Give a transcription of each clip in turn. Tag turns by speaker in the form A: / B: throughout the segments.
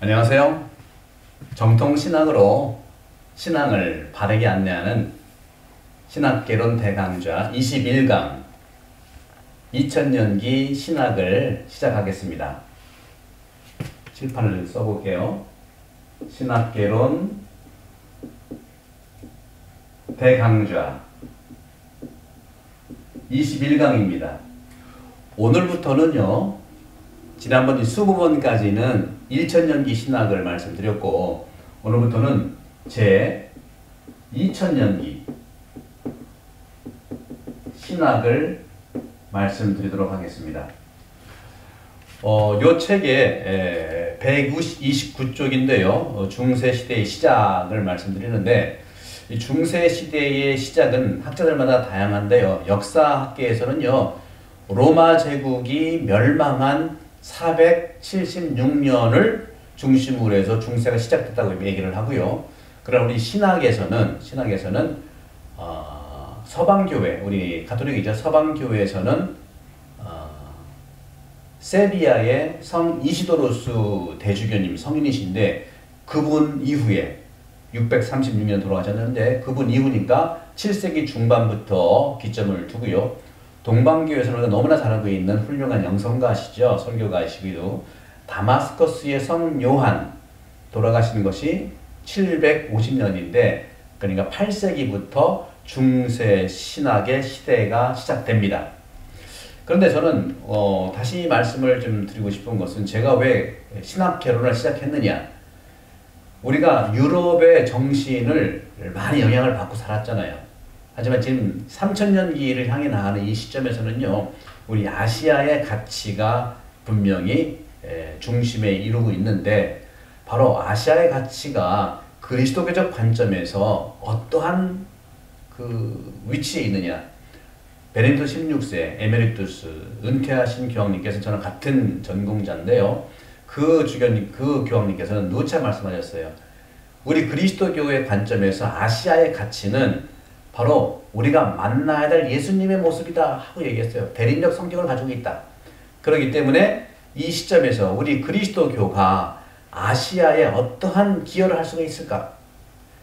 A: 안녕하세요. 정통신학으로 신앙을 바르게 안내하는 신학개론 대강좌 21강 2000년기 신학을 시작하겠습니다. 칠판을 써볼게요. 신학개론 대강좌 21강입니다. 오늘부터는요, 지난번 20번까지는 1000년기 신학을 말씀드렸고, 오늘부터는 제 2000년기 신학을 말씀드리도록 하겠습니다. 요 책의 129쪽인데요. 중세시대의 시작을 말씀드리는데, 이 중세시대의 시작은 학자들마다 다양한데요. 역사학계에서는요, 로마 제국이 멸망한 476년을 중심으로 해서 중세가 시작됐다고 얘기를 하고요. 그러나 우리 신학에서는 서방교회, 우리 가톨릭이죠. 서방교회에서는 세비야의 성 이시도로스 대주교님 성인이신데, 그분 이후에 636년 돌아가셨는데, 그분 이후니까 7세기 중반부터 기점을 두고요. 동방교회에서는 너무나 잘 알고 있는 훌륭한 영성가시죠. 설교가시기도. 다마스커스의 성 요한 돌아가시는 것이 750년인데, 그러니까 8세기부터 중세 신학의 시대가 시작됩니다. 그런데 저는 다시 말씀을 좀 드리고 싶은 것은, 제가 왜 신학 개론을 시작했느냐. 우리가 유럽의 정신을 많이 영향을 받고 살았잖아요. 하지만 지금 3000년기를 향해 나가는 이 시점에서는요, 우리 아시아의 가치가 분명히 중심에 이루고 있는데, 바로 아시아의 가치가 그리스도교적 관점에서 어떠한 그 위치에 있느냐. 베네딕토 16세 에메리투스 은퇴하신 교황님께서, 저는 같은 전공자인데요, 그 교황님께서는 누차 말씀하셨어요. 우리 그리스도교의 관점에서 아시아의 가치는 바로 우리가 만나야 될 예수님의 모습이다 하고 얘기했어요. 대리인적 성격을 가지고 있다. 그렇기 때문에 이 시점에서 우리 그리스도교가 아시아에 어떠한 기여를 할 수가 있을까?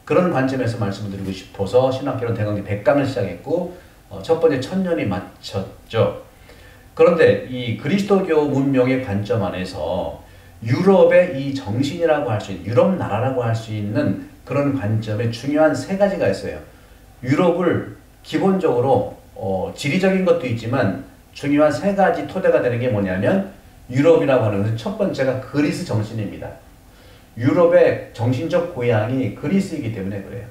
A: 그런 관점에서 말씀을 드리고 싶어서 신학개론 대강좌 100강을 시작했고, 첫 번째 1000년이 마쳤죠. 그런데 이 그리스도교 문명의 관점 안에서 유럽의 이 정신이라고 할 수 있는, 유럽 나라라고 할 수 있는 그런 관점에 중요한 세 가지가 있어요. 유럽을 기본적으로 지리적인 것도 있지만 중요한 세 가지 토대가 되는 게 뭐냐면, 유럽이라고 하는 것은 첫 번째가 그리스 정신입니다. 유럽의 정신적 고향이 그리스이기 때문에 그래요.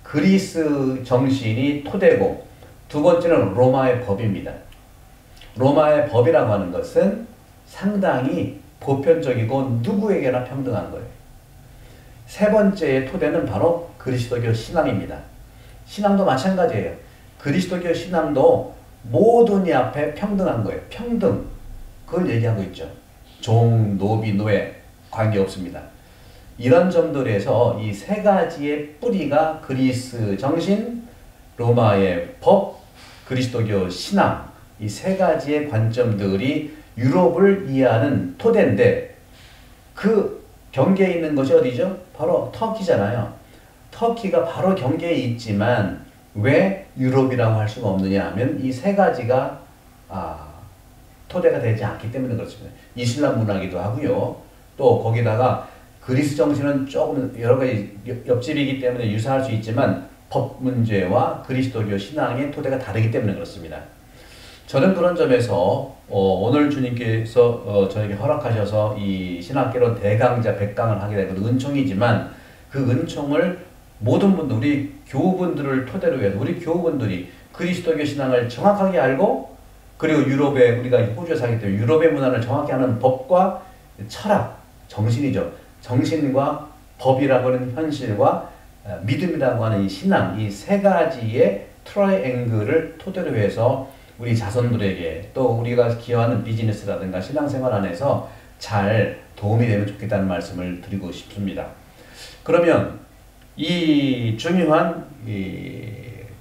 A: 그리스 정신이 토대고, 두 번째는 로마의 법입니다. 로마의 법이라고 하는 것은 상당히 보편적이고 누구에게나 평등한 거예요. 세 번째의 토대는 바로 그리스도교 신앙입니다. 신앙도 마찬가지예요. 그리스도교 신앙도 모든 이 앞에 평등한 거예요. 평등. 그걸 얘기하고 있죠. 종, 노비, 노예 관계없습니다. 이런 점들에서 이 세 가지의 뿌리가 그리스 정신, 로마의 법, 그리스도교 신앙, 이 세 가지의 관점들이 유럽을 이해하는 토대인데, 그 경계에 있는 것이 어디죠? 바로 터키잖아요. 터키가 바로 경계에 있지만 왜 유럽이라고 할 수가 없느냐 하면, 이 세 가지가 토대가 되지 않기 때문에 그렇습니다. 이슬람 문화기도 하고요. 또 거기다가 그리스 정신은 조금 여러 가지 옆집이기 때문에 유사할 수 있지만, 법 문제와 그리스도교 신앙의 토대가 다르기 때문에 그렇습니다. 저는 그런 점에서 오늘 주님께서 저에게 허락하셔서 이 신학개론 대강좌 100강을 하게 된 것은 은총이지만, 그 은총을 모든 분들, 우리 교우분들을 토대로 해서 우리 교우분들이 그리스도교 신앙을 정확하게 알고, 그리고 유럽에, 우리가 호주에 살기 때문에 유럽의 문화를 정확히 아는 법과 철학, 정신이죠. 정신과 법이라고 하는 현실과 믿음이라고 하는 이 신앙, 이 세 가지의 트라이앵글을 토대로 해서 우리 자손들에게, 또 우리가 기여하는 비즈니스라든가 신앙생활 안에서 잘 도움이 되면 좋겠다는 말씀을 드리고 싶습니다. 그러면 이 중요한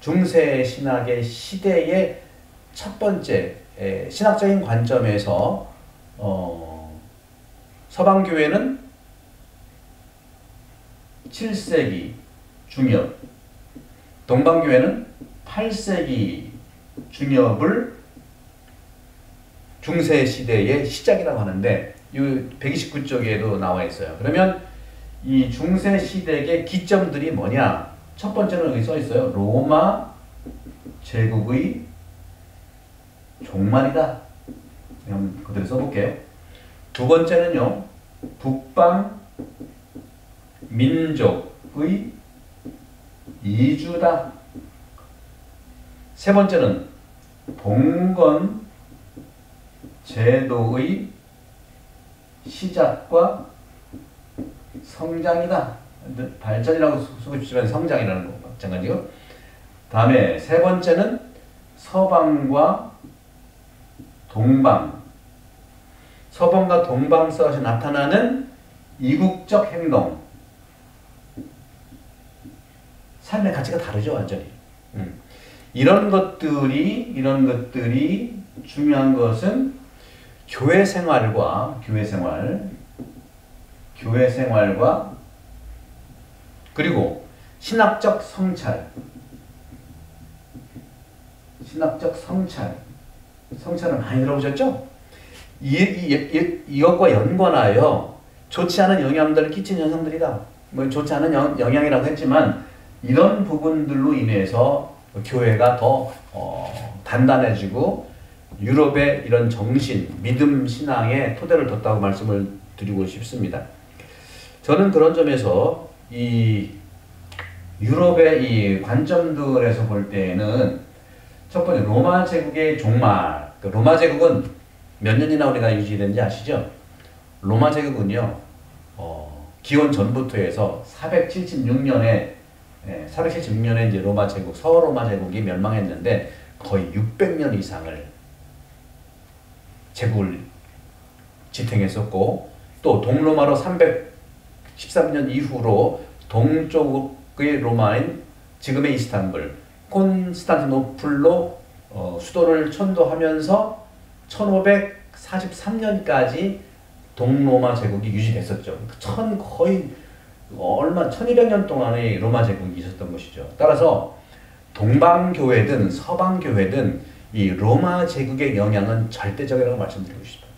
A: 중세 신학의 시대의 첫 번째 신학적인 관점에서 서방교회는 7세기 중엽, 동방교회는 8세기 중엽을 중세시대의 시작이라고 하는데 이 129쪽에도 나와 있어요. 그러면 이 중세시대의 기점들이 뭐냐? 첫 번째는 여기 써 있어요. 로마 제국의 종말이다. 한번 그대로 써볼게요. 두 번째는요. 북방 민족의 이주다. 세 번째는 봉건 제도의 시작과 성장이다. 발전이라고 쓰고 싶지만 성장이라는 거 마찬가지고. 다음에 세 번째는 서방과 동방. 서방과 동방 사이에서 나타나는 이국적 행동. 삶의 가치가 다르죠, 완전히. 이런 것들이 중요한 것은 교회 생활과 그리고 신학적 성찰. 성찰은 많이 들어보셨죠? 이것과 연관하여 좋지 않은 영향들을 끼친 현상들이다. 뭐 좋지 않은 영향이라고 했지만 이런 부분들로 인해서 교회가 더 단단해지고 유럽의 이런 정신, 믿음, 신앙에 토대를 뒀다고 말씀을 드리고 싶습니다. 저는 그런 점에서 이 유럽의 이 관점들에서 볼 때에는 첫 번째 로마 제국의 종말. 로마 제국은 몇 년이나 우리가 유지된지 아시죠? 로마 제국은요, 기원 전부터 해서 476년에 이제 로마 제국, 서로마 제국이 멸망했는데 거의 600년 이상을 제국을 지탱했었고, 또 동로마로 313년 이후로 동쪽의 로마인 지금의 이스탄불, 콘스탄티노플로 수도를 천도하면서 1543년까지 동로마 제국이 유지됐었죠. 거의 1200년 동안의 로마 제국이 있었던 것이죠. 따라서 동방교회든 서방교회든 이 로마 제국의 영향은 절대적이라고 말씀드리고 싶어요.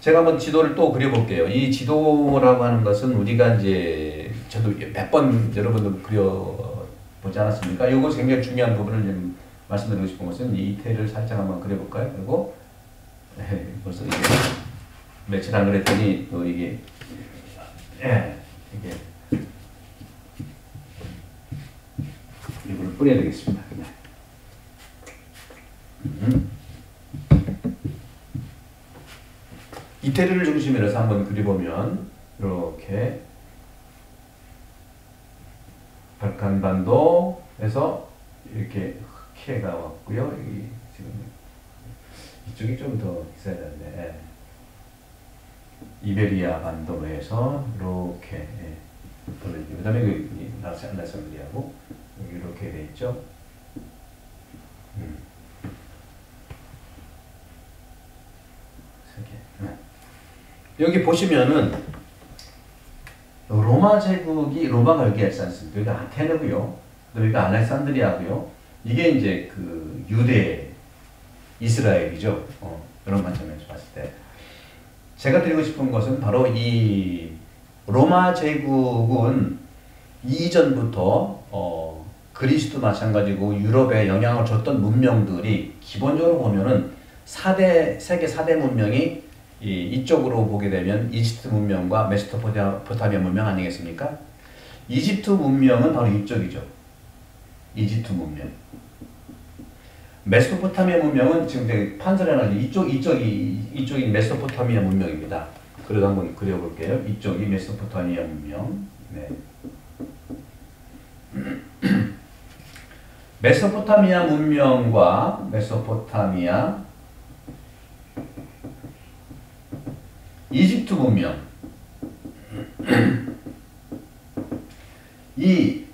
A: 제가 한번 지도를 또 그려볼게요. 이 지도라고 하는 것은 우리가 이제 저도 몇 번 여러분들 그려보지 않았습니까? 이거 굉장히 중요한 부분을 좀 말씀드리고 싶은 것은 이 이태리를 살짝 한번 그려볼까요? 그리고 벌써 이게 며칠 안 그랬더니 또 이게 이걸 뿌려야 되겠습니다. 이태리를 중심으로 해서 한번 그려보면 이렇게 발칸반도에서 이렇게 흑해가 왔고요. 여기 지금 이쪽이 좀 더 있어야 되는데 이베리아 반도로 해서 이렇게 그 다음에 알렉산드리아고 여기 이렇게 돼 있죠. 여기 보시면은 로마가 여기 있지 않습니까? 여기가 아테네고요. 여기가 알렉산드리아고요. 이게 이제 그 유대, 이스라엘이죠. 이런 관점에서 봤을 때 제가 드리고 싶은 것은 바로 이 로마 제국은 이전부터 그리스도 마찬가지고 유럽에 영향을 줬던 문명들이 기본적으로 보면은 세계 4대 문명이 이쪽으로 보게 되면 이집트 문명과 메소포타미아 문명 아니겠습니까? 이집트 문명은 바로 이쪽이죠. 이집트 문명. 메소포타미아 문명은 지금 되게 판서해놔서 이쪽이 메소포타미아 문명입니다. 그래도 한번 그려볼게요. 이쪽이 메소포타미아 문명. 네. 메소포타미아 문명과 이집트 문명. 이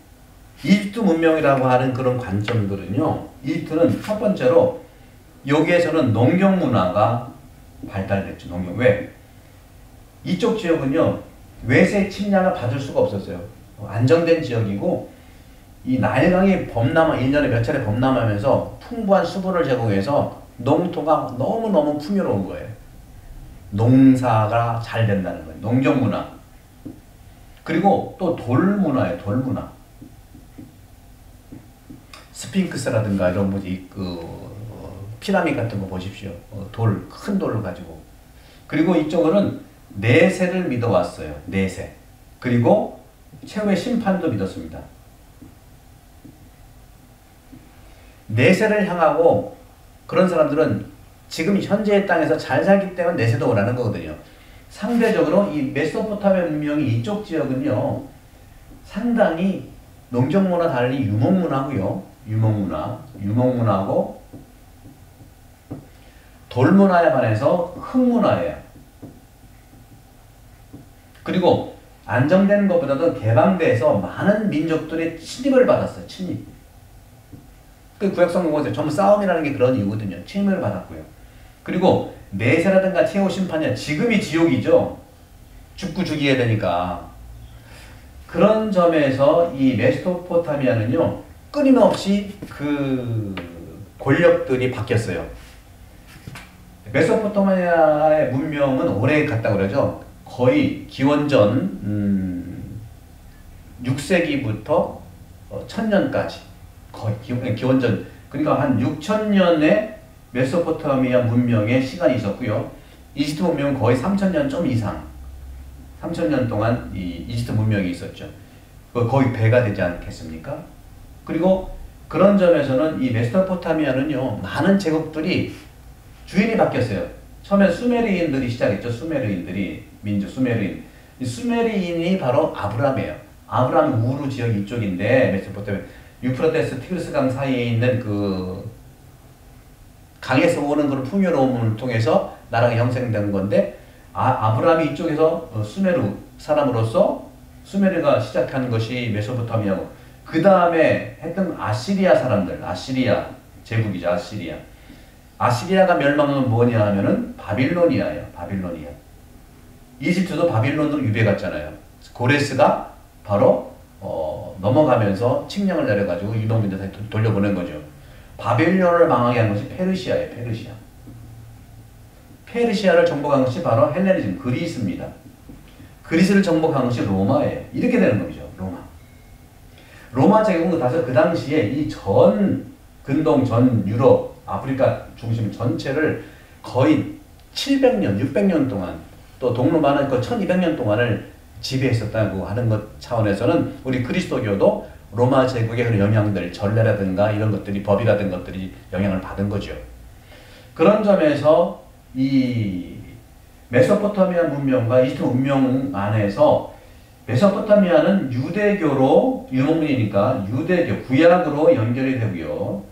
A: 이집트 문명이라고 하는 그런 관점들은요. 이집트는 첫 번째로 여기에서는 농경 문화가 발달됐죠. 농경. 왜? 이쪽 지역은요, 외세 침략을 받을 수가 없었어요. 안정된 지역이고, 이 나일강이 범람하, 1년에 몇 차례 범람하면서 풍부한 수분을 제공해서 농토가 너무너무 풍요로운 거예요. 농사가 잘 된다는 거예요. 농경문화. 그리고 또 돌문화예요. 돌문화. 스핑크스라든가 이런 뭐지, 피라미드 같은 거 보십시오. 큰 돌을 가지고. 그리고 이쪽은 내세를 믿어왔어요. 내세. 그리고 최후의 심판도 믿었습니다. 내세를 향하고 그런 사람들은 지금 현재의 땅에서 잘 살기 때문에 내세도 원하는 거거든요. 상대적으로 이 메소포타미아 문명이 이쪽 지역은요, 상당히 농경문화 달리 유목문화고요. 유목문화고 돌문화에 반해서 흙문화예요. 그리고 안정된 것보다도 개방돼서 많은 민족들의 침입을 받았어요. 침입. 그 구약성경에서 전부 싸움이라는 게 그런 이유거든요. 침입을 받았고요. 그리고 내세라든가 최후 심판이야. 지금이 지옥이죠. 죽고 죽여야 되니까. 그런 점에서 이 메소포타미아는요, 끊임없이 그 권력들이 바뀌었어요. 메소포타미아의 문명은 오래 갔다고 그러죠. 거의 기원전 6세기부터 1000년까지 거의 기원전, 그러니까 한 6000년의 메소포타미아 문명의 시간이 있었고요. 이집트 문명은 거의 3000년 좀 이상, 3000년 동안 이 이집트 문명이 있었죠. 거의 배가 되지 않겠습니까? 그리고 그런 점에서는 이 메소포타미아는요, 많은 제국들이 주인이 바뀌었어요. 처음에 수메르인들이 시작했죠. 수메르인들이, 민족 수메르인. 이 수메르인이 바로 아브람이에요. 아브람 우르 지역 이쪽인데, 메소포타미아 유프라테스 티그리스강 사이에 있는 그 강에서 오는 그런 풍요로움을 통해서 나라가 형성된 건데, 아브람이 이쪽에서 수메르 사람으로서 수메르가 시작한 것이 메소포타미아고, 그 다음에 했던 아시리아 사람들, 아시리아 제국이죠. 아시리아가 멸망은 뭐냐 하면은 바빌로니아예요. 바빌로니아. 이집트도 바빌론으로 유배갔잖아요. 고레스가 바로 넘어가면서 칙령을 내려가지고 유목민들 돌려보낸 거죠. 바빌론을 망하게 한 것이 페르시아예요. 페르시아를 정복한 것이 바로 헬레니즘, 그리스입니다. 그리스를 정복한 것이 로마예요. 이렇게 되는 거죠. 로마 제국은 사실 그 당시에 이 전 근동, 전 유럽, 아프리카 중심 전체를 거의 700년, 600년 동안, 또 동로마는 그 1200년 동안을 지배했었다고 하는 것 차원에서는 우리 그리스도교도 로마 제국의 그런 영향들, 전례라든가 이런 것들이, 법이라든 것들이 영향을 받은 거죠. 그런 점에서 이 메소포타미아 문명과 이집트 문명 안에서 메소포타미아는 유대교로, 유목민이니까 유대교, 구약으로 연결이 되고요.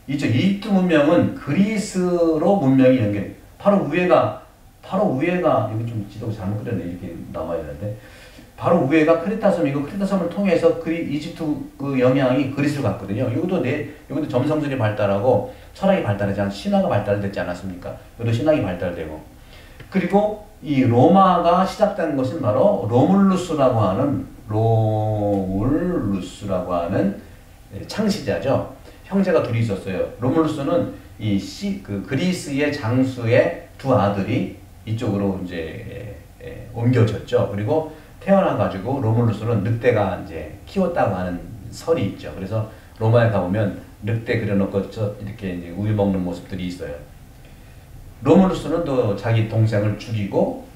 A: 이집트 문명은 그리스로 문명이 연결. 바로 위에가 여기 좀 지도가 잘못 그렸네. 이렇게 나와야 되는데, 바로 위에가 크레타섬이고, 크레타섬을 통해서 이집트 그 영향이 그리스로 갔거든요. 이것도 점성술이 발달하고 철학이 발달하지 않, 신화가 발달됐지 않았습니까? 이것도 신학이 발달되고. 그리고 이 로마가 시작된 것은 바로 로물루스라고 하는 창시자죠. 형제가 둘이 있었어요. 로물루스는 그리스의 장수의 두 아들이 이쪽으로 이제 옮겨졌죠. 그리고 태어나가지고 로물루스는 늑대가 이제 키웠다고 하는 설이 있죠. 그래서 로마에 가보면 늑대 그려놓고 이렇게 이제 우유 먹는 모습들이 있어요. 로물루스는 또 자기 동생을 죽이고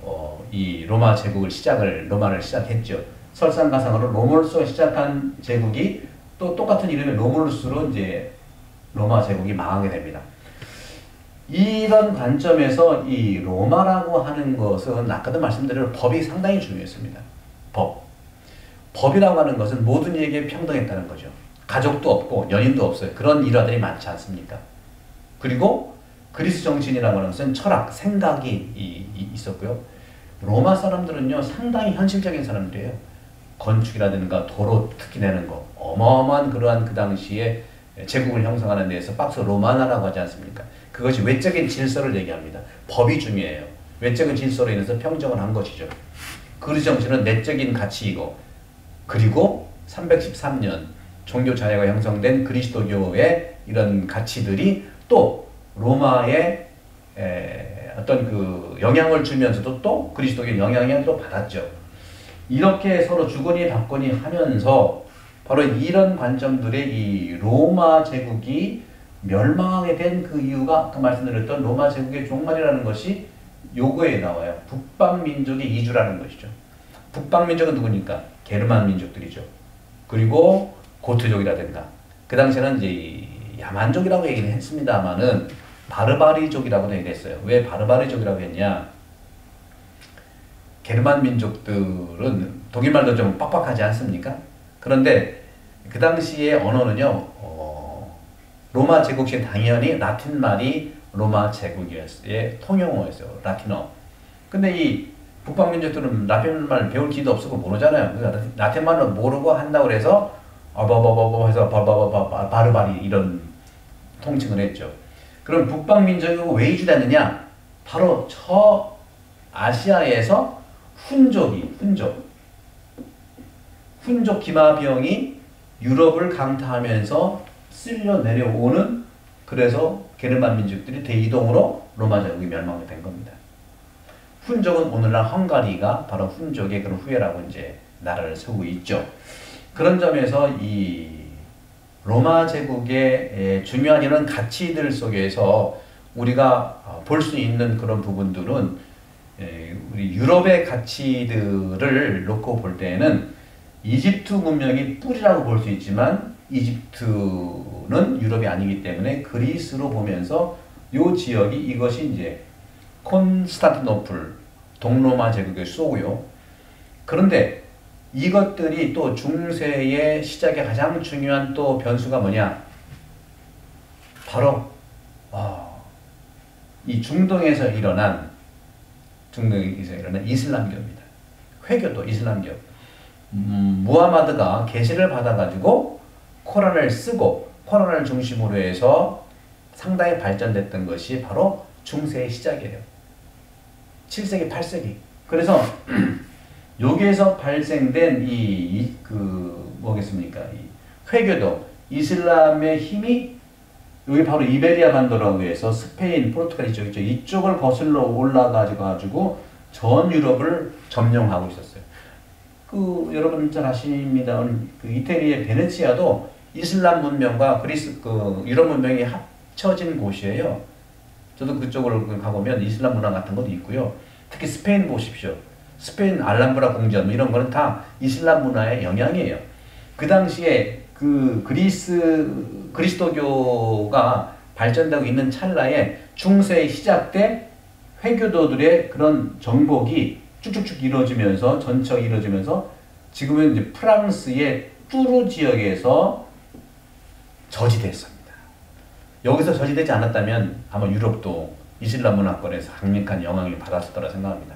A: 이 로마를 시작했죠. 설상가상으로 로물루스가 시작한 제국이 또 똑같은 이름의 로물루스로 이제 로마 제국이 망하게 됩니다. 이런 관점에서 이 로마라고 하는 것은 아까도 말씀드린 법이 상당히 중요했습니다. 법이라고 하는 것은 모든 이에게 평등했다는 거죠. 가족도 없고 연인도 없어요. 그런 일화들이 많지 않습니까? 그리고 그리스 정신이라고 하는 것은 철학, 생각이 있었고요. 로마 사람들은요, 상당히 현실적인 사람들이에요. 건축이라든가 도로 특히 내는 거, 어마어마한 그러한 그 당시에 제국을 형성하는 데에서 박스 로마나라고 하지 않습니까? 그것이 외적인 질서를 얘기합니다. 법이 중요해요. 외적인 질서로 인해서 평정을 한 것이죠. 그리스 정신은 내적인 가치이고, 그리고 313년 종교 자유가 형성된 그리스도교의 이런 가치들이 또 로마의 어떤 그 영향을 주면서도 또 그리스도교 영향을 또 받았죠. 이렇게 서로 주거니 받거니 하면서 바로 이런 관점들의 이 로마 제국이 멸망하게 된 그 이유가 아까 말씀드렸던 로마 제국의 종말이라는 것이 요거에 나와요. 북방 민족의 이주라는 것이죠. 북방 민족은 누구니까? 게르만 민족들이죠. 그리고 고트족이라든가 그 당시에는 이제 야만족이라고 얘기는 했습니다만은 바르바리족이라고도 얘기했어요. 왜 바르바리족이라고 했냐? 게르만 민족들은 독일말도 좀 빡빡하지 않습니까? 그런데 그 당시의 언어는요, 로마 제국시 당연히 라틴 말이 로마 제국의 통용어였어요. 라틴어. 근데 이 북방 민족들은 라틴 말 배울 기도 없고 모르잖아요. 라틴 말을 모르고 한다고 해서 어버버버버 해서 바르바리 이런 통칭을 했죠. 그럼 북방 민족이 왜 이주됐느냐? 바로 저 아시아에서 훈족 기마병이 유럽을 강타하면서 쓸려 내려오는, 그래서 게르만 민족들이 대이동으로 로마 제국이 멸망이 된 겁니다. 훈족은 오늘날 헝가리가 바로 훈족의 그런 후예라고 이제 나라를 세우고 있죠. 그런 점에서 이 로마 제국의 중요한 이런 가치들 속에서 우리가 볼 수 있는 그런 부분들은 우리 유럽의 가치들을 놓고 볼 때는 이집트 문명이 뿌리라고 볼 수 있지만 이집트는 유럽이 아니기 때문에 그리스로 보면서 이 지역이 이것이 이제 콘스탄티노플 동로마 제국의 수호고요. 그런데 이것들이 또 중세의 시작의 가장 중요한 또 변수가 뭐냐? 바로 이 중동에서 일어난 이슬람교입니다. 회교도 이슬람교. 무하마드가 계시를 받아가지고 코란을 쓰고 코란을 중심으로 해서 상당히 발전됐던 것이 바로 중세의 시작이에요. 7세기, 8세기. 그래서 여기에서 발생된 뭐겠습니까? 이 회교도 이슬람의 힘이 여기 바로 이베리아 반도라고 해서 스페인, 포르투갈 이쪽이죠. 이쪽을 거슬러 올라가지고 전 유럽을 점령하고 있었어요. 여러분 잘 아십니다. 그 이태리의 베네치아도 이슬람 문명과 유럽 문명이 합쳐진 곳이에요. 저도 그쪽으로 가보면 이슬람 문화 같은 것도 있고요. 특히 스페인 보십시오. 스페인 알람브라 궁전 이런 거는 다 이슬람 문화의 영향이에요. 그 당시에 그리스도교가 발전되고 있는 찰나에 중세의 시작 때 회교도들의 그런 정복이 쭉쭉쭉 이루어지면서 전척이 이루어지면서 지금은 이제 프랑스의 뚜르 지역에서 저지됐습니다. 여기서 저지되지 않았다면 아마 유럽도 이슬람 문화권에서 강력한 영향을 받았을 거라 생각합니다.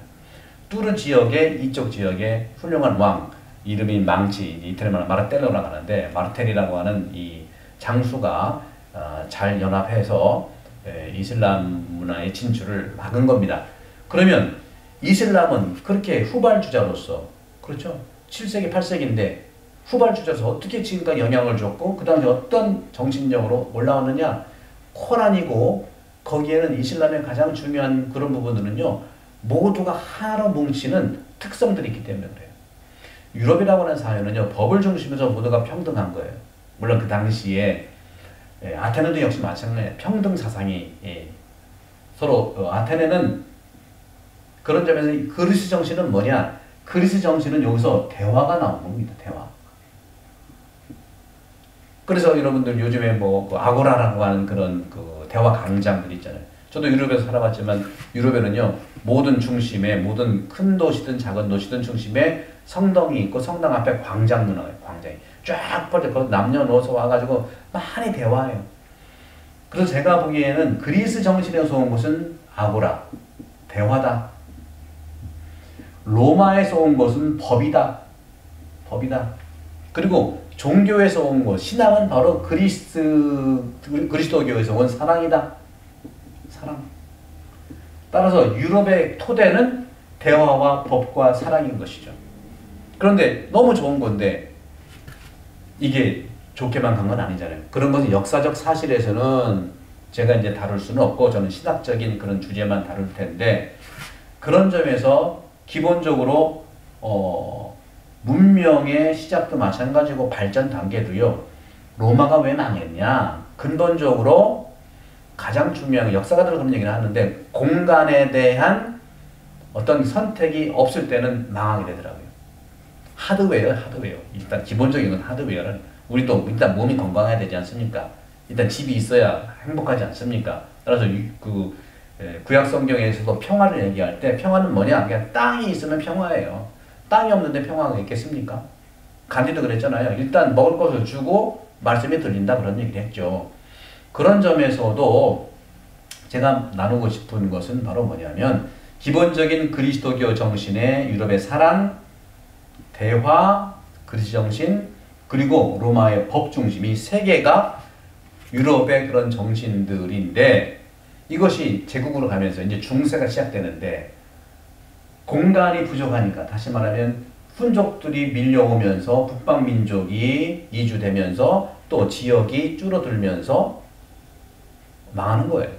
A: 뚜르 지역의 이쪽 지역에 훌륭한 왕 이름이 망치, 이태리 말 마르텔로라고 하는데 마르텔이라고 하는 이 장수가 잘 연합해서 이슬람 문화의 진출을 막은 겁니다. 그러면 이슬람은 그렇게 후발주자로서, 그렇죠? 7세기, 8세기인데 후발주자로서 어떻게 지금까지 영향을 줬고 그 당시 어떤 정신력으로 올라왔느냐? 코란이고 거기에는 이슬람의 가장 중요한 그런 부분들은요, 모두가 하나로 뭉치는 특성들이 있기 때문에 그래요. 유럽이라고 하는 사회는요, 법을 중심으로 모두가 평등한 거예요. 물론 그 당시에 아테네도 역시 마찬가지예요. 평등 사상이 서로 아테네는 그런 점에서 그리스 정신은 뭐냐? 그리스 정신은 여기서 대화가 나온 겁니다. 대화. 그래서 여러분들 요즘에 뭐 아고라라고 하는 그런 대화 강장들 있잖아요. 저도 유럽에서 살아봤지만 유럽에는요, 모든 중심에 모든 큰 도시든 작은 도시든 중심에 성당이 있고 성당 앞에 광장 문화예요. 광장이 쫙 뻗어 그 남녀노소 와가지고 많이 대화해요. 그래서 제가 보기에는 그리스 정신에서 온 것은 아고라, 대화다. 로마에서 온 것은 법이다. 그리고 종교에서 온 것, 신앙은 바로 그리스도교에서 온 사랑이다. 사랑. 따라서 유럽의 토대는 대화와 법과 사랑인 것이죠. 그런데 너무 좋은 건데 이게 좋게만 간 건 아니잖아요. 그런 것은 역사적 사실에서는 제가 이제 다룰 수는 없고 저는 신학적인 그런 주제만 다룰 텐데 그런 점에서 기본적으로 문명의 시작도 마찬가지고 발전 단계도요. 로마가 왜 망했냐? 근본적으로 가장 중요한 역사가들은 그런 얘기를 하는데 공간에 대한 어떤 선택이 없을 때는 망하게 되더라고요. 하드웨어. 일단 기본적인 건 하드웨어는 우리도 일단 몸이 건강해야 되지 않습니까? 일단 집이 있어야 행복하지 않습니까? 따라서 구약 성경에서도 평화를 얘기할 때 평화는 뭐냐? 그냥 땅이 있으면 평화예요. 땅이 없는데 평화가 있겠습니까? 간디도 그랬잖아요. 일단 먹을 것을 주고 말씀이 들린다 그런 얘기를 했죠. 그런 점에서도 제가 나누고 싶은 것은 바로 뭐냐면 기본적인 그리스도교 정신의 유럽의 사랑, 대화, 그리스도 정신, 그리고 로마의 법 중심 이 세 개가 유럽의 그런 정신들인데 이것이 제국으로 가면서 이제 중세가 시작되는데 공간이 부족하니까 다시 말하면 훈족들이 밀려오면서 북방 민족이 이주되면서 또 지역이 줄어들면서 망하는 거예요.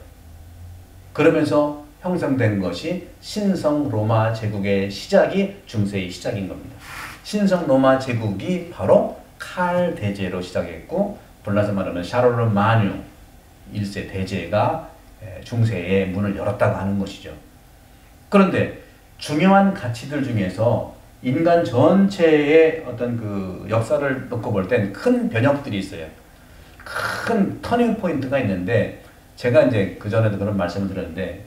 A: 그러면서 형성된 것이 신성 로마 제국의 시작이 중세의 시작인 겁니다. 신성 로마 제국이 바로 칼 대제로 시작했고 불나서 말하는 샤를레마뉴 1세 대제가 중세의 문을 열었다고 하는 것이죠. 그런데 중요한 가치들 중에서 인간 전체의 어떤 그 역사를 놓고 볼 땐 큰 변혁들이 있어요. 큰 터닝 포인트가 있는데 제가 이제 그 전에도 그런 말씀을 드렸는데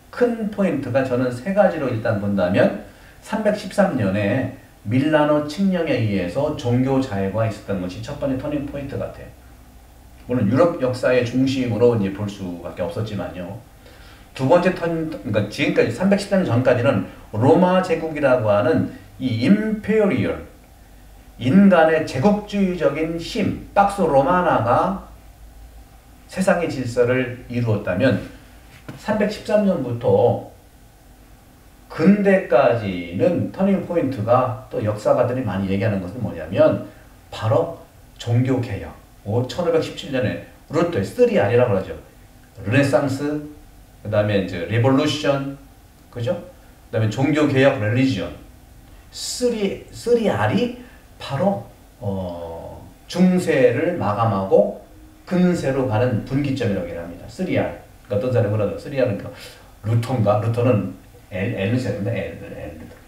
A: 큰 포인트가 저는 세 가지로 일단 본다면 313년에 밀라노 칙령에 의해서 종교 자유가 있었던 것이 첫 번째 터닝 포인트 같아요. 물론 유럽 역사의 중심으로 이제 볼 수밖에 없었지만요. 두 번째 그러니까 지금까지 310년 전까지는 로마 제국이라고 하는 이 임페리얼 인간의 제국주의적인 힘, 박스 로마나가 세상의 질서를 이루었다면 313년부터 근대까지는 터닝 포인트가 또 역사가들이 많이 얘기하는 것은 뭐냐면 바로 종교개혁. 1517년에 루터, 3R이라고 그러죠. 르네상스, 그 다음에 이제 리볼루션, 그죠? 그 다음에 종교개혁, 렐리지언. 3R이 바로 중세를 마감하고 근세로 가는 분기점이라고 합니다. 3R. 그러니까 어떤 사람이 그러죠. 3R은 루터인가? 루터는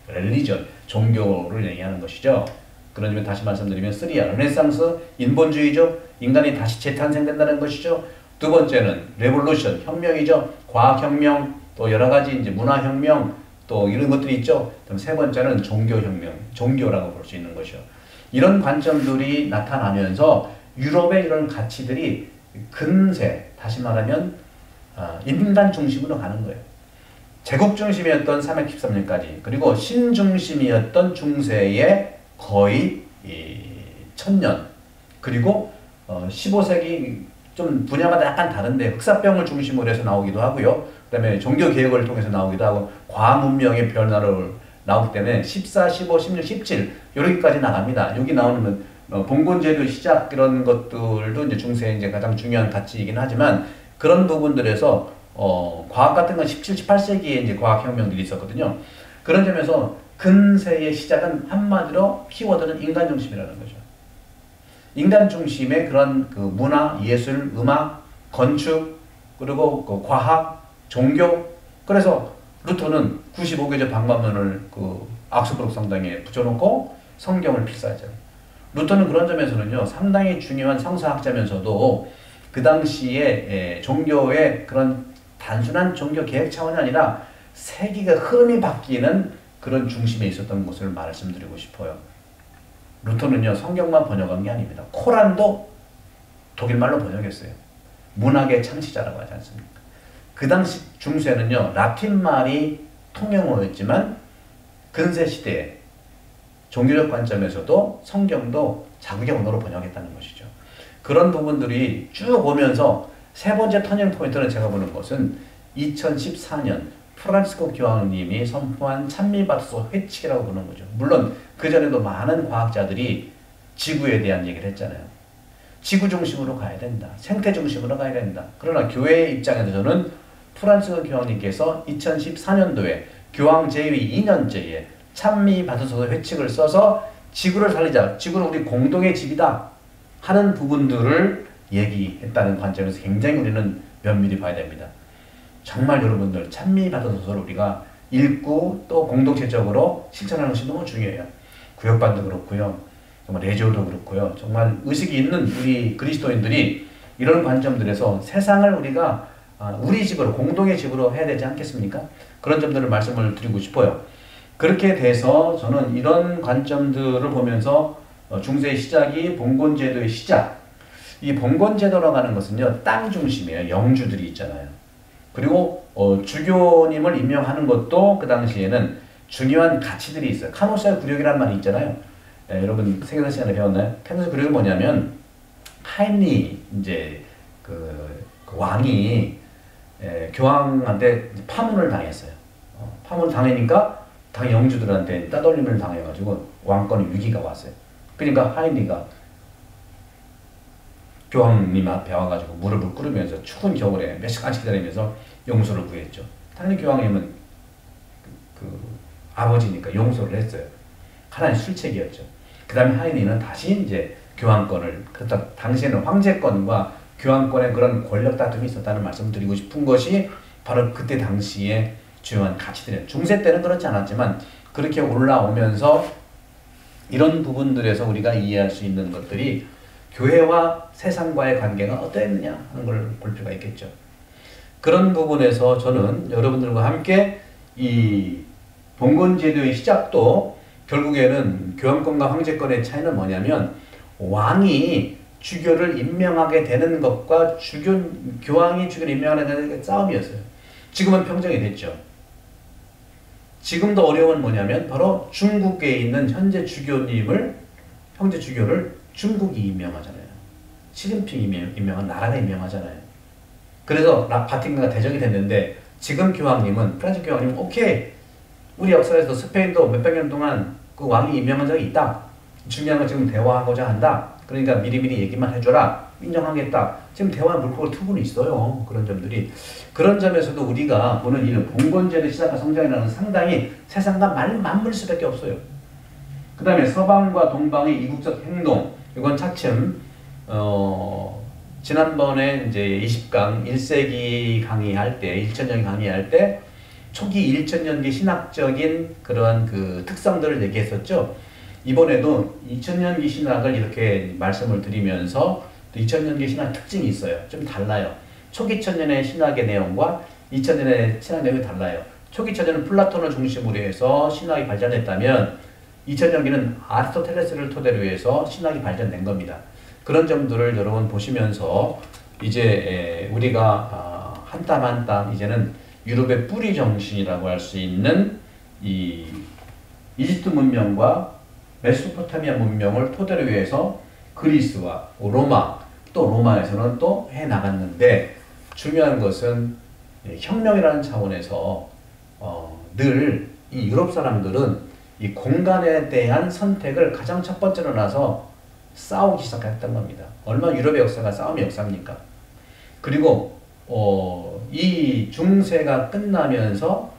A: 렐리전, 종교를 얘기하는 것이죠. 그런 점에 다시 말씀드리면 3R, 르네상스, 인본주의죠. 인간이 다시 재탄생된다는 것이죠. 두 번째는 레볼루션, 혁명이죠. 과학혁명, 또 여러 가지 이제 문화혁명, 또 이런 것들이 있죠. 그럼 세 번째는 종교혁명, 종교라고 볼 수 있는 것이죠. 이런 관점들이 나타나면서 유럽의 이런 가치들이 근세, 다시 말하면 인간 중심으로 가는 거예요. 제국 중심이었던 313년까지 그리고 신중심이었던 중세의 거의 1000년 그리고 15세기 좀 분야마다 약간 다른데 흑사병을 중심으로 해서 나오기도 하고요. 그 다음에 종교개혁을 통해서 나오기도 하고 과문명의 변화를 나오기 때문에 14, 15, 16, 17 여기까지 나갑니다. 여기 나오는 봉건제도 시작 이런 것들도 이제 중세의 이제 가장 중요한 가치이긴 하지만 그런 부분들에서 과학 같은 건 17, 18세기에 이제 과학혁명들이 있었거든요. 그런 점에서 근세의 시작은 한마디로 키워드는 인간 중심이라는 거죠. 인간 중심의 그런 그 문화, 예술, 음악, 건축, 그리고 그 과학, 종교. 그래서 루터는 95개조 방법론을 그 악스부르크 성당에 붙여놓고 성경을 필사하죠. 루터는 그런 점에서는요, 상당히 중요한 성서학자면서도 그 당시에 종교의 그런 단순한 종교 개혁 차원이 아니라 세계가 흐름이 바뀌는 그런 중심에 있었던 것을 말씀드리고 싶어요. 루터는요, 성경만 번역한 게 아닙니다. 코란도 독일말로 번역했어요. 문학의 창시자라고 하지 않습니까? 그 당시 중세는요, 라틴말이 통용어였지만 근세 시대에 종교적 관점에서도 성경도 자국의 언어로 번역했다는 것이죠. 그런 부분들이 쭉 오면서 세 번째 터닝 포인트는 제가 보는 것은 2014년 프란치스코 교황님이 선포한 찬미바토소 회칙이라고 부르는 거죠. 물론 그전에도 많은 과학자들이 지구에 대한 얘기를 했잖아요. 지구 중심으로 가야 된다. 생태 중심으로 가야 된다. 그러나 교회의 입장에서는 프란치스코 교황님께서 2014년도에 교황 제위 2년째에 찬미바토소 회칙을 써서 지구를 살리자. 지구는 우리 공동의 집이다. 하는 부분들을 얘기했다는 관점에서 굉장히 우리는 면밀히 봐야 됩니다. 정말 여러분들 찬미바토소서를 우리가 읽고 또 공동체적으로 실천하는 것이 너무 중요해요. 구역반도 그렇고요. 정말 레조도 그렇고요. 정말 의식이 있는 우리 그리스도인들이 이런 관점들에서 세상을 우리가 우리 집으로 공동의 집으로 해야 되지 않겠습니까? 그런 점들을 말씀을 드리고 싶어요. 그렇게 돼서 저는 이런 관점들을 보면서 중세의 시작이 봉건제도의 시작. 이 봉건제도라고 하는 것은요, 땅 중심이에요. 영주들이 있잖아요. 그리고 주교님을 임명하는 것도 그 당시에는 중요한 가치들이 있어요. 카노시아 구력이라는 말이 있잖아요. 여러분 세계사 시간에 배웠나요? 카노시아 구력이 뭐냐면 하임리 이제 그 왕이 교황한테 파문을 당했어요. 파문을 당하니까 당 영주들한테 따돌림을 당해가지고 왕권의 위기가 왔어요. 그러니까 하임리가 교황님 앞에 와가지고 무릎을 꿇으면서 추운 겨울에 몇 시간씩 기다리면서 용서를 구했죠. 당연히 교황님은 그 아버지니까 용서를 했어요. 하나의 술책이었죠. 그 다음에 하인이는 다시 이제 교황권을, 그렇다 당시에는 황제권과 교황권의 그런 권력 다툼이 있었다는 말씀을 드리고 싶은 것이 바로 그때 당시에 중요한 가치들이에요. 중세 때는 그렇지 않았지만 그렇게 올라오면서 이런 부분들에서 우리가 이해할 수 있는 것들이 교회와 세상과의 관계가 어떠했느냐 하는 걸 볼 필요가 있겠죠. 그런 부분에서 저는 여러분들과 함께 이 봉건제도의 시작도 결국에는 교황권과 황제권의 차이는 뭐냐면 왕이 주교를 임명하게 되는 것과 교황이 주교를 임명하는 게 싸움이었어요. 지금은 평정이 됐죠. 지금도 어려움은 뭐냐면 바로 중국에 있는 현재 형제 주교를 중국이 임명하잖아요. 시진핑이 임명한 나라가 임명하잖아요. 그래서 바티칸과 대적이 됐는데 지금 교황님은 프란치스 교황님은 오케이 우리 역사에서 스페인도 몇백 년 동안 그 왕이 임명한 적이 있다. 중요한 건 지금 대화하고자 한다. 그러니까 미리미리 얘기만 해줘라. 인정하겠다. 지금 대화 물꼬를 트고는 있어요. 그런 점들이. 그런 점에서도 우리가 보는 이 봉건제도의 시작과 성장이라는 상당히 세상과 맞물 수밖에 없어요. 그 다음에 서방과 동방의 이국적 행동. 이건 차츰 지난번에 이제 20강 1세기 강의할 때 1000년 강의할 때 초기 1000년기 신학적인 그러한 그 특성들을 얘기했었죠. 이번에도 2000년기 신학을 이렇게 말씀을 드리면서 2000년기 신학 특징이 있어요. 좀 달라요. 초기 천년의 신학의 내용과 2000년의 신학 내용이 달라요. 초기 천년은 플라톤을 중심으로 해서 신학이 발전했다면 2000년기는 아리스토텔레스를 토대로 해서 신학이 발전된 겁니다. 그런 점들을 여러분 보시면서 이제 우리가 한 땀 한 땀 이제는 유럽의 뿌리 정신이라고 할 수 있는 이 이집트 문명과 메소포타미아 문명을 토대로 해서 그리스와 로마, 또 로마에서는 또 해 나갔는데 중요한 것은 혁명이라는 차원에서 늘 이 유럽 사람들은 이 공간에 대한 선택을 가장 첫 번째로 나서 싸우기 시작했던 겁니다. 얼마나 유럽의 역사가 싸움의 역사입니까? 그리고 이 중세가 끝나면서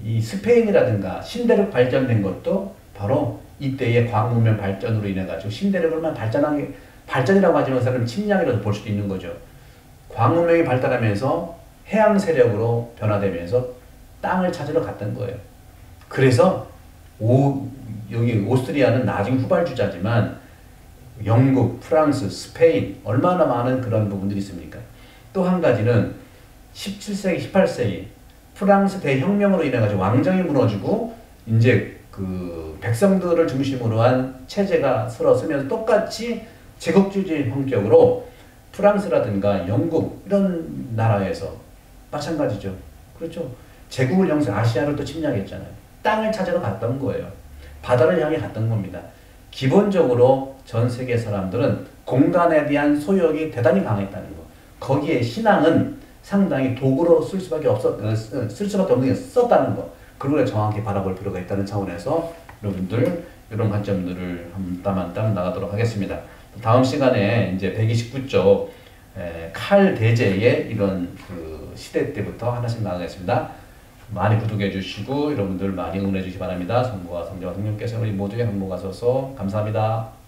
A: 이 스페인이라든가 신대륙 발전된 것도 바로 이때의 광문명 발전으로 인해 가지고 신대륙을 얼마나 발전이라고 하지만 사람은 침략이라도 볼 수도 있는 거죠. 광문명이 발달하면서 해양 세력으로 변화되면서 땅을 찾으러 갔던 거예요. 그래서 여기 오스트리아는 나중 후발주자지만 영국, 프랑스, 스페인 얼마나 많은 그런 부분들이 있습니까? 또 한 가지는 17세기, 18세기 프랑스 대혁명으로 인해 가지고 왕정이 무너지고 이제 그 백성들을 중심으로 한 체제가 서러서면서 똑같이 제국주의 형격으로 프랑스라든가 영국 이런 나라에서 마찬가지죠. 그렇죠. 제국을 형성, 아시아를 또 침략했잖아요. 땅을 찾으러 갔던 거예요. 바다를 향해 갔던 겁니다. 기본적으로 전 세계 사람들은 공간에 대한 소욕이 대단히 강했다는 거. 거기에 신앙은 상당히 도구로 쓸 수밖에 쓸 수밖에 없는 게 썼다는 거. 그걸 정확히 바라볼 필요가 있다는 차원에서 여러분들 이런 관점들을 한 땀 한 땀 나가도록 하겠습니다. 다음 시간에 이제 129쪽 칼 대제의 이런 그 시대 때부터 하나씩 나가겠습니다. 많이 구독해 주시고 여러분들 많이 응원해 주시기 바랍니다. 성부와 성자와 성령께서 우리 모두의 행복하소서. 감사합니다.